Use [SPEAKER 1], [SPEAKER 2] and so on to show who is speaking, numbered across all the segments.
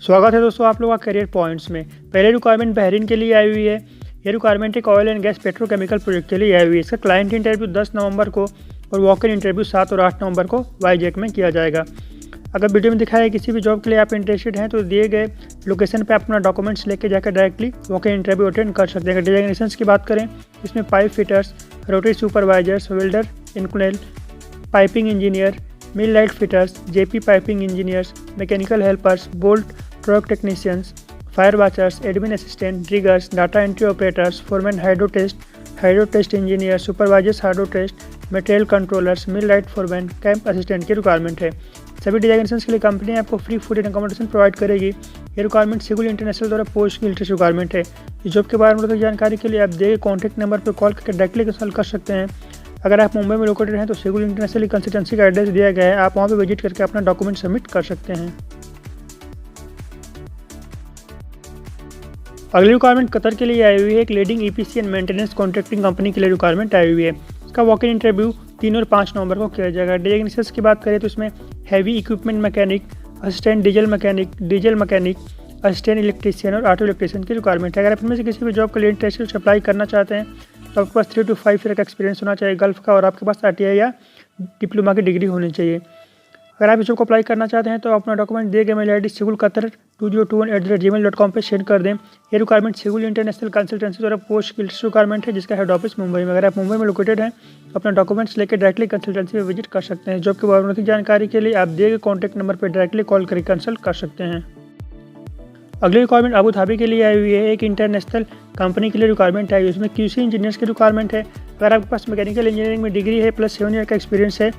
[SPEAKER 1] स्वागत है दोस्तों आप लोगों का करियर पॉइंट्स में। पहले रिक्वायरमेंट बहरीन के लिए आई हुई है। ये रिक्वायरमेंट एक oil and gas petrochemical project के लिए आई हुई है। इसका क्लाइंट इंटरव्यू 10 नवंबर को और वॉक इन इंटरव्यू 7 और 8 नवंबर को वाईजैक में किया जाएगा। अगर वीडियो में दिखाया है किसी भी जॉब के लिए आप इंटरेस्टेड हैं तो दिए गए लोकेशन पर आप अपना डॉक्यूमेंट्स लेके जाकर directly walk in interview attend कर सकते हैं। डिजाइनेशंस की बात करें इसमें pipe fitters, rotary supervisors, welder, Inconel, piping engineer, millwright fitters, JP piping engineers, mechanical helpers, bolt torque technicians, fire watchers, admin assistant, riggers, data entry operators, foreman hydro test engineer, supervisors hydro test, material controllers, millwright foreman, camp assistant की requirement है। सभी डिजाइनेशंस के लिए company आपको free food and accommodation provide करेगी। ये requirement सिगुल international द्वारा पोस्ट की लेटेस्ट रिक्वायरमेंट है। इस जॉब के बारे में अधिक जानकारी के लिए आप दिए गए कॉन्टैक्ट नंबर पर कॉल करके डायरेक्टली कंसल्ट कर सकते हैं। अगर आप मुंबई में लोकेटेड हैं तो सिगुल इंटरनेशनल कंसल्टेंसी का एड्रेस दिया गया है, आप वहाँ पर विजिट करके अपना डॉक्यूमेंट सबमिट कर सकते हैं। अगली रिक्वायरमेंट कतर के लिए आई हुई है। एक leading EPC and maintenance contracting company के लिए रिक्वायरमेंट आई हुई है। इसका वॉक इन इंटरव्यू 3 और 5 नवंबर को किया जाएगा। डिजाइनेशंस की बात करें तो इसमें heavy equipment mechanic, assistant diesel mechanic, assistant electrician और ऑटो इलेक्ट्रीशियन की रिक्वायरमेंट है। अगर आप इनमें से किसी भी जॉब के लिए इंटरेस्टेड अप्लाई करना चाहते हैं तो आपके पास 3 to 5 ईयर का एक्सपीरियंस होना चाहिए गल्फ का, और आपके पास आईटीआई या डिप्लोमा की डिग्री होनी चाहिए। अगर आप इस जॉब को अप्लाई करना चाहते हैं तो अपना डॉक्यूमेंट दिए गए मेल आई डी sigulqatar2021@gmail.com पर सेंड कर दें। ये रिक्वायरमेंट सिगुल इंटरनेशनल कंसल्टेंसी द्वारा पोस्ट की रिक्वायरमेंट है जिसका हेड ऑफिस मुंबई में। अगर आप मुंबई में लोकेटेड हैं तो अपना डॉक्यूमेंट्स लेकर डायरेक्टली कंसल्टेंसी में विजिट कर सकते हैं। जॉब के बारे में अधिक जानकारी के लिए आप दिए गए कॉन्टैक्ट नंबर पर डायरेक्टली कॉल करके कंसल्ट कर सकते हैं। अगली रिक्वायरमेंट अबू धाबी के लिए आई हुई है। एक इंटरनेशनल कंपनी के लिए रिक्वायरमेंट आई है। उसमें क्यूसी इंजीनियर्स की रिक्वायरमेंट है। अगर आपके पास मैकेनिकल इंजीनियरिंग में डिग्री है प्लस 7 ईयर का एक्सपीरियंस है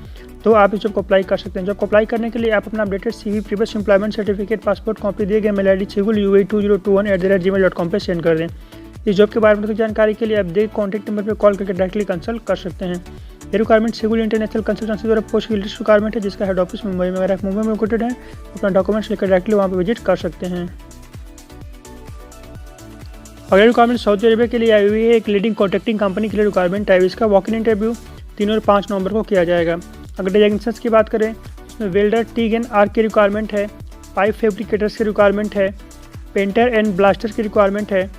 [SPEAKER 1] तो आप इस जॉब को अप्लाई कर सकते हैं। जॉब को अप्लाई करने के लिए आप अपना updated CV, previous employment certificate, passport copy दिए गए मेल आई डी sigulua2021@gmail.com पर सेंड कर दें। इस जॉब के बारे में जानकारी के लिए आप दिए कॉन्टैक्ट नंबर पर कॉल करके डायरेक्टली कंसल्ट कर सकते हैं। ये रिक्वायरमेंट सिगुल इंटरनेशनल कंसल्टेंसी द्वारा पोस्ट की लेटेस्ट रिक्वायरमेंट है जिसका हेड ऑफिस मुंबई में। अगर आप मुंबई में लोकेटेड हैं तो अपना डॉक्यूमेंट्स लेकर डायरेक्टली वहाँ पर विजिट कर सकते हैं। अगली रिक्वायरमेंट सऊदी अरेबिया के लिए आई हुई है। एक लीडिंग कॉन्ट्रैक्टिंग कंपनी के लिए रिक्वायरमेंट आई हुई। इसका वॉक इन इंटरव्यू 3 और 5 नवंबर को किया जाएगा। अगर डिजाइनेशंस की बात करें उसमें वेल्डर, टीग एंड आर्क की रिक्वायरमेंट है, पाइप फैब्रिकेटर्स की रिक्वायरमेंट है, पेंटर एंड ब्लास्टर की रिक्वायरमेंट है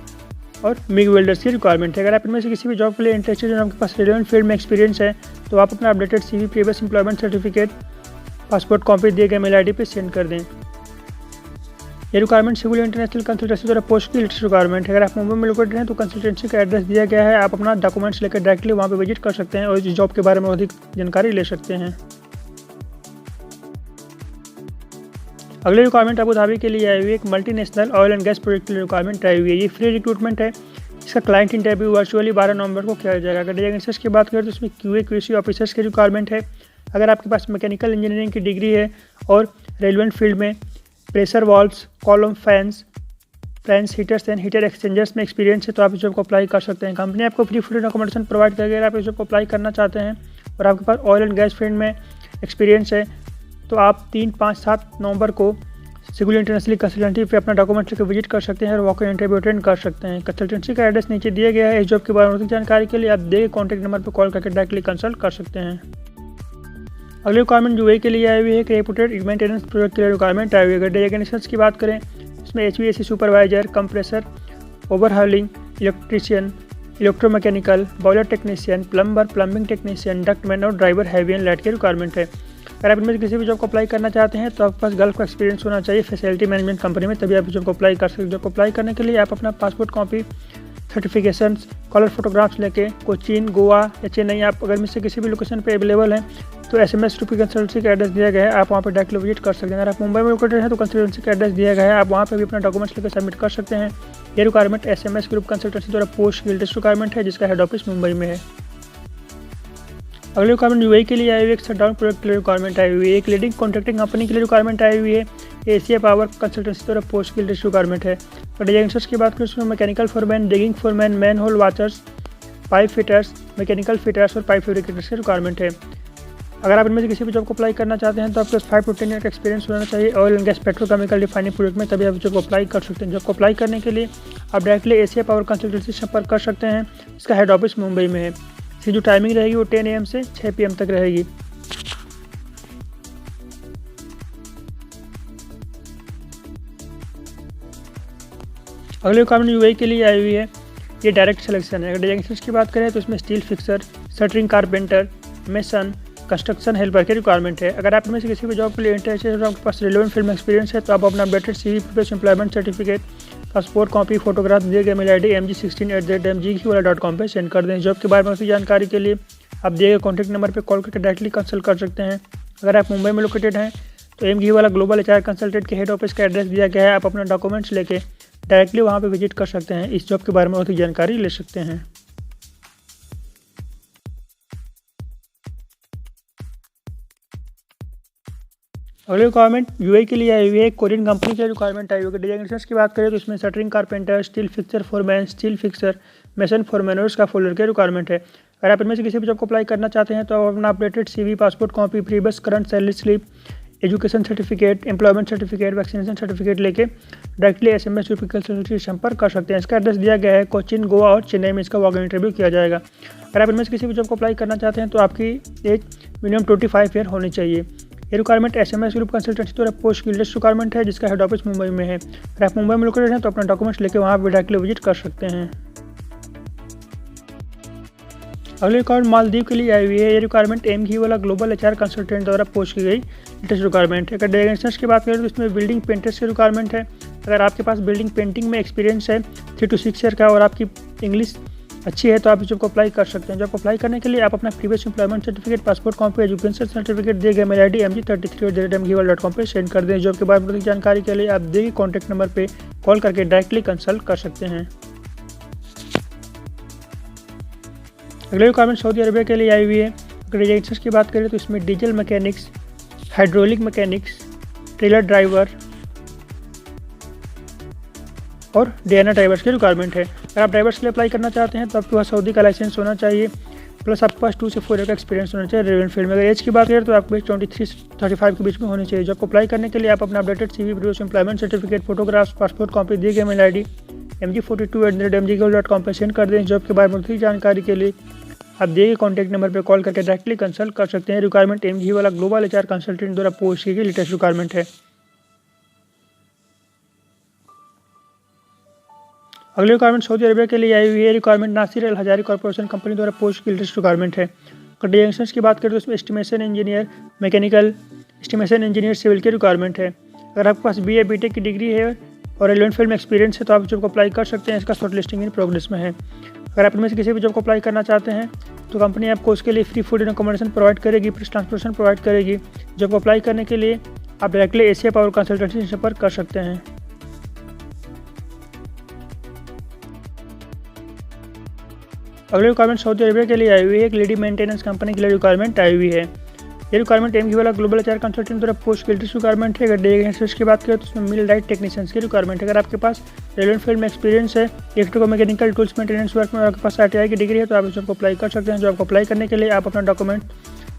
[SPEAKER 1] और मिग वेल्डर्स की रिक्वायरमेंट है। अगर आप इनमें से किसी भी जॉब के लिए इंटरेस्टेड हैं, आपके पास रेलेवेंट फील्ड में एक्सपीरियंस है तो आप अपना updated CV, previous employment certificate, passport copy दिए गए मेल आई डी पर सेंड कर दें। ये रिक्वायरमेंट सिगुल इंटरनेशनल कंसल्टेंसी द्वारा पोस्ट की लेटेस्ट रिक्वायरमेंट है। अगर आप मुंबई में लोकेटेड हैं तो कंसल्टेंसी का एड्रेस दिया गया है, आप अपना डॉक्यूमेंट्स लेकर डायरेक्टली वहाँ पर विजिट कर सकते हैं और इस जॉब के बारे में अधिक जानकारी ले सकते हैं। अगली रिक्वायरमेंट अबू धाबी के लिए आई हुई है। एक multinational oil and gas project के लिए रिक्वायरमेंट आई हुई है। ये फ्री रिक्रूटमेंट है। इसका क्लाइंट इंटरव्यू वर्चुअली 12 नवंबर को किया जाएगा। अगर डिजाइनेशंस की बात करें तो इसमें QA/QC ऑफिसर्स की रिक्वायरमेंट है। अगर आपके पास मैकेनिकल इंजीनियरिंग की डिग्री है और रेलेवेंट फील्ड में pressure valves, column fans, heaters and heater exchangers में एक्सपीरियंस है तो आप इस जॉब को अप्लाई कर सकते हैं। कंपनी आपको free food and accommodation provide करेगी। अगर आप इस जॉब को अप्लाई करना चाहते हैं और आपके पास ऑयल एंड गैस फील्ड में एक्सपीरियंस है तो आप 3, 5, 7 नवंबर को सिगुल इंटरनेशनल कंसल्टेंसी पे अपना डॉक्यूमेंट लेकर विजिट कर सकते हैं और वॉक इन इंटरव्यू अटेंड कर सकते हैं। कंसल्टेंसी का एड्रेस नीचे दिया गया है। इस जॉब के बारे में अधिक जानकारी के लिए आप दिए गए कॉन्टैक्ट नंबर पर कॉल करके डायरेक्टली कंसल्ट कर सकते हैं। अगली रिक्वायरमेंट यूएई के लिए आई हुई है। एक रेपुटेड मेंटेनेंस प्रोजेक्ट के लिए रिक्वायरमेंट आई हुई है। अगर डिजाइनेशंस की बात करें इसमें HVAC supervisor, compressor, overhauling, electrician, electromechanical, boiler technician, plumber, plumbing technician, ductman और ड्राइवर हैवी एंड लाइट की रिक्वायरमेंट है। अगर आप इनमें से किसी भी जॉब को अप्लाई करना चाहते हैं तो आपके पास गल्फ का एक्सपीरियंस होना चाहिए फैसिलिटी मैनेजमेंट कंपनी में, तभी आप इस जॉब को अप्लाई कर सकते हैं। जॉब को अप्लाई करने के लिए आप अपना passport copy, certifications, colour photographs लेके कोचीन, गोवा या चेन्नई, आप अगर मुझसे किसी भी लोकेशन पे अवेलेबल हैं तो SMS ग्रुप की कंसल्टेंसी का एड्रेस दिया गया है, आप वहाँ पर डायरेक्टली विजिट कर सकते हैं। अगर आप मुंबई में लोकेटेड हैं तो कंसल्टेंसी का एड्रेस दिया गया है, आप वहाँ पर भी अपना डॉक्यूमेंट्स लेकर सबमिट कर सकते हैं। ये रिक्वायरमेंट SMS ग्रुप कंसल्टेंसी द्वारा पोस्ट की लेटेस्ट रिक्वायरमेंट है जिसका हेड ऑफिस मुंबई में है। अगली रिक्वायरमेंट यूएई के लिए आई हुई है। एक शटडाउन प्रोजेक्ट के लिए रिक्वायरमेंट आई हुई है। एक लीडिंग कॉन्ट्रैक्टिंग कंपनी के लिए रिक्वायरमेंट आई हुई है। एशिया पावर कंसल्टेंसी द्वारा पोस्ट की लेटेस्ट रिक्वायरमेंट है। और डिजाइनेशंस की बात करें उसमें mechanical foreman, digging foreman, manhole watchers, pipe fitters, mechanical fitters और पाइप फैब्रिकेटर्स की रिक्वायरमेंट है। अगर आप इनमें से किसी भी जॉब को अप्लाई करना चाहते हैं तो आपके पास 5 to 10 ईयर का एक्सपीरियंस होना चाहिए oil and gas petrochemical refining project में, तभी आप जॉब को अप्लाई कर सकते हैं। जॉब को अप्लाई करने के लिए आप डायरेक्टली एशिया पावर कंसल्टेंसी से संपर्क कर सकते हैं। इसका हेड ऑफिस मुंबई में है। इसकी जो टाइमिंग रहेगी वो 10 AM से 6 PM तक रहेगी। अगली रिक्वायरमेंट यूएई के लिए आई हुई है, ये डायरेक्ट सिलेक्शन है। अगर डिजाइनेशंस की बात करें तो इसमें steel fixer, shuttering carpenter, mason, construction helper की रिक्वायरमेंट है। अगर आप इनमें से किसी भी जॉब के लिए इंटरेस्टेड है और आपके पास रिलेवेंट फील्ड में एक्सपीरियंस है तो आप अपना updated CV, previous employment certificate, passport copy, photograph दिए गए मेल ID mg16@mgwala.com पर सेंड कर दें। जॉब के बारे में अधिक जानकारी के लिए आप दिए गए कॉन्टैक्ट नंबर पर कॉल करके डायरेक्टली कंसल्ट कर सकते हैं। अगर आप मुंबई में लोकेटेड हैं तो MG वाला ग्लोबल HR कंसल्टेंट के हेड ऑफिस का एड्रेस दिया गया है, आप अपना डॉक्यूमेंट्स लेके डायरेक्टली वहाँ पे विजिट कर सकते हैं। इस जॉब के बारे में अधिक जानकारी ले सकते हैं। अगली रिक्वायरमेंट यूएई के लिए आई हुई है, कोरियन कंपनी की रिक्वायरमेंट आई हुई है। डिजाइनेशंस की बात करें तो इसमें shuttering carpenter, steel fixer foreman, steel fixer, mason foreman और उसका फोल्डर की रिक्वायरमेंट है। अगर आप इनमें से किसी भी जॉब को अप्लाई करना चाहते हैं तो आप अपना updated CV, passport copy, previous current salary slip, education certificate, employment certificate, vaccination certificate लेके डायरेक्टली SMS से संपर्क कर सकते हैं। इसका एड्रेस दिया गया है कोचीन, गोवा और चेन्नई में इसका वॉक इन इंटरव्यू किया जाएगा। अगर आप इनमें से किसी भी जॉब को अप्लाई करना चाहते हैं तो आपकी एज मिनिमम 25 ईयर होनी चाहिए। ये रिक्वायरमेंट SMS ग्रुप कंसल्टेंसी द्वारा पोस्ट गिल्डेस्ट रिक्वायरमेंट है, जिसका हेड ऑफिस मुंबई में है। अगर आप मुंबई में लोकेटेड हैं तो अपना डॉक्यूमेंट्स लेकर वहाँ पर डायरेक्टली विजिट कर सकते हैं। अगली रिक्वायरमेंट मालदीव के लिए आई हुई है। ये रिक्वायरमेंट MG वाला ग्लोबल HR कंसल्टेंट द्वारा पोस्ट की गई लेटेस्ट रिक्वायरमेंट है। अगर डिजाइनेशंस की बात करें तो इसमें बिल्डिंग पेंटर्स की रिक्वायरमेंट है। अगर आपके पास बिल्डिंग पेंटिंग में एक्सपीरियंस है 3 to 6 ईयर का और आपकी इंग्लिश अच्छी है तो आप इस जॉब को अप्लाई कर सकते हैं। जॉब को अप्लाई करने के लिए आप अपना previous employment certificate, passport copy, education certificate दिए गए मेल ID mg33@mgwala.com पर सेंड कर दें। जॉब के बारे में अधिक जानकारी के लिए आप दिए गए कॉन्टैक्ट नंबर पर कॉल करके डायरेक्टली कंसल्ट कर सकते हैं। अगली रिक्वायरमेंट सऊदी अरबिया के लिए आई हुई है। अगर डिजाइनेशंस की बात करें तो इसमें diesel mechanics, hydraulic mechanics, trailer driver और DNR ड्राइवर्स की रिक्वायरमेंट है। अगर आप ड्राइवर्स के लिए अप्लाई करना चाहते हैं तो आपके पास सऊदी का लाइसेंस होना चाहिए, प्लस आपके पास 2 से 4 ईयर का एक्सपीरियंस होना चाहिए रेलेवेंट फील्ड में। अगर एज की बात करें तो आपके 23 से 35 के बीच में होनी चाहिए। जॉब को अप्लाई करने के लिए आप अपना updated CV, previous employment certificate, photographs, passport copy दिए गए मेल ID mg42@mgwala.com पर सेंड कर दें। जॉब के बारे में अधिक जानकारी के लिए आप दिए गए कॉन्टैक्ट नंबर पर कॉल करके डायरेक्टली कंसल्ट कर सकते हैं। रिक्वायरमेंट MG वाला ग्लोबल HR कंसल्टेंट द्वारा पोस्ट की गई लेटेस्ट रिक्वायरमेंट है। अगली रिक्वायरमेंट सऊदी अरबिया के लिए आई हुई है। Requirement Nasir Al Hazari corporation company द्वारा पोस्ट की लेटेस्ट रिक्वायरमेंट है। अगर डिजाइनेशंस की बात करें तो इसमें estimation engineer, mechanical estimation engineer, civil की रिक्वायरमेंट है। अगर आपके पास BA BTech की डिग्री है और रेलेवेंट फील्ड में एक्सपीरियंस है तो आप जॉब को अप्लाई कर सकते हैं। इसका शॉर्ट लिस्टिंग इन प्रोग्रेस में है। अगर आप इनमें से किसी भी जॉब को अप्लाई करना चाहते हैं तो कंपनी आपको उसके लिए free food and accommodation provide करेगी, प्लस ट्रांसपोर्टेशन प्रोवाइड करेगी। जॉब को अप्लाई करने के लिए आप डायरेक्टली एशिया पावर कंसल्टेंसी से संपर्क कर सकते हैं। अगली रिक्वायरमेंट सऊदी अरबिया के लिए आई हुई है। एक लेडी मेंटेनेंस कंपनी के लिए रिक्वायरमेंट आई हुई है। ये रिक्वायरमेंट MG वाला ग्लोबल HR कंसल्टेंट द्वारा पोस्ट की लेटेस्ट रिक्वायरमेंट है। अगर डिजाइनेशंस की बात करें तो उसमें मिल राइट टेक्नीशियंस की रिक्वायरमेंट है। अगर आपके पास रेलेवेंट फील्ड में एक्सपीरियंस है, इलेक्ट्रिको मैकेनिकल टूल्स मेंटेनेंस वर्क में, और आपके पास ITI की डिग्री है तो आप इस जॉब को अप्लाई कर सकते हैं। जॉब को अप्लाई करने के लिए आप अपना डॉक्यूमेंट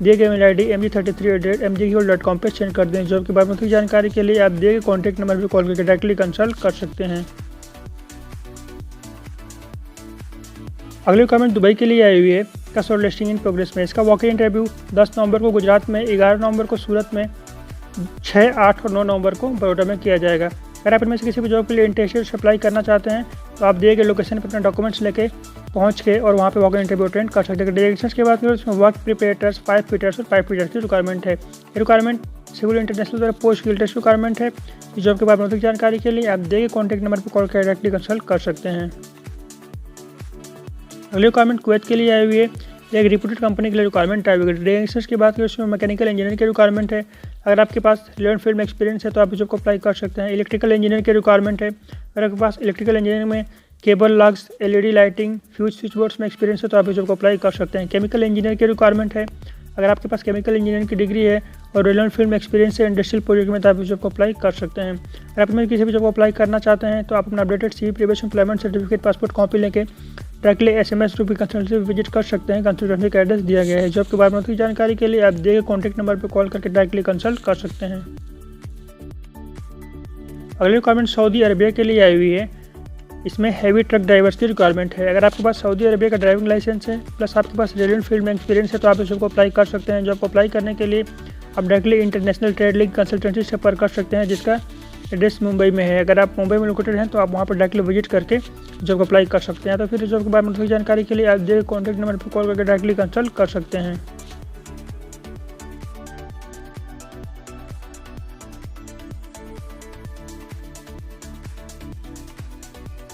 [SPEAKER 1] दिए गए मेल ID mg33@mgwala.com पर सेंड कर दें। जॉब के बारे में अधिक जानकारी के लिए आप दिए गए कॉन्टैक्ट नंबर पर कॉल करके डायरेक्टली कंसल्ट कर सकते हैं। अगली रिक्वायरमेंट दुबई के लिए आई हुई है। का शॉर्ट लिस्टिंग इन प्रोग्रेस में। इसका वॉक इन इंटरव्यू 10 नवंबर को गुजरात में, 11 नवंबर को सूरत में, 6, 8 और 9 नवंबर को बड़ौदा में किया जाएगा। अगर आप इनमें से किसी भी जॉब के लिए इंटरेस्टेड अप्लाई करना चाहते हैं तो आप दिए गए लोकेशन पर अपने डॉक्यूमेंट्स लेके पहुंच के और वहाँ पे वॉक इन इंटरव्यू अटेंड कर सकते हैं। डायरेक्शंस की बात करें तो इसमें वर्क प्रिपरेटर्स, पाइप फिटर्स और पाइप फिटर्स की रिक्वायरमेंट है। ये रिक्वायरमेंट सिविल इंटरनेशनल द्वारा पोस्ट की लेटेस्ट रिक्वायरमेंट है। इस जॉब के बारे में अधिक जानकारी के लिए आप दिए गए कॉन्टैक्ट नंबर पर कॉल कर डायरेक्टली कंसल्ट कर सकते हैं। अगली रिक्वायरमेंट कुवैत के लिए आई हुई है। एक रिप्यूटेड कंपनी के लिए रिक्वायरमेंट आई हुई है। डिजाइनेशंस की बात करें उसमें मैकेनिकल इंजीनियर की रिक्वायरमेंट है। अगर आपके पास रिलेवेंट फील्ड में एक्सपीरियंस है तो आप इस जॉब को अप्लाई कर सकते हैं। इलेक्ट्रिकल इंजीनियर की रिक्वायरमेंट है। अगर आपके पास इलेक्ट्रिकल इंजीनियरिंग में cable lugs, LED lighting, fuse, switch boards में एक्सपीरियंस है तो आप इस जॉब को अप्लाई कर सकते हैं। केमिकल इंजीनियर की रिक्वायरमेंट है। अगर आपके पास केमिकल इंजीनियरिंग की डिग्री है और रिलेवेंट फील्ड में एक्सपीरियंस है इंडस्ट्रियल प्रोजेक्ट में तो आप इस जॉब को अप्लाई कर सकते हैं। अगर आप इसमें किसी भी जॉब को अप्लाई करना चाहते हैं तो आप अपना updated CV, previous employment certificate, passport copy लेके डायरेक्टली SMS रूपी कंसल्टेंसी विजिट कर सकते हैं। कंसल्टेंसी का एड्रेस दिया गया है। जॉब के बारे में अधिक जानकारी के लिए आप दिए गए कॉन्टैक्ट नंबर पर कॉल करके डायरेक्टली कंसल्ट कर सकते हैं। अगली रिक्वायरमेंट सऊदी अरबिया के लिए आई हुई है। इसमें हैवी ट्रक ड्राइवर्स की रिक्वायरमेंट है। अगर आपके पास सऊदी अरबिया का ड्राइविंग लाइसेंस है प्लस आपके पास रेलेवेंट फील्ड में एक्सपीरियंस है तो आप इस जॉब को अप्लाई कर सकते हैं। जॉब को अप्लाई करने के लिए आप directly international trade league consultancy से संपर्क कर सकते हैं, जिसका एड्रेस मुंबई में है। अगर आप मुंबई में लोकेटेड हैं तो आप वहाँ पर डायरेक्टली विजिट करके जॉब अप्लाई कर सकते हैं। तो फिर जॉब के बारे में थोड़ी जानकारी के लिए आप दिए कॉन्टैक्ट नंबर पर कॉल करके डायरेक्टली कंसल्ट कर सकते हैं।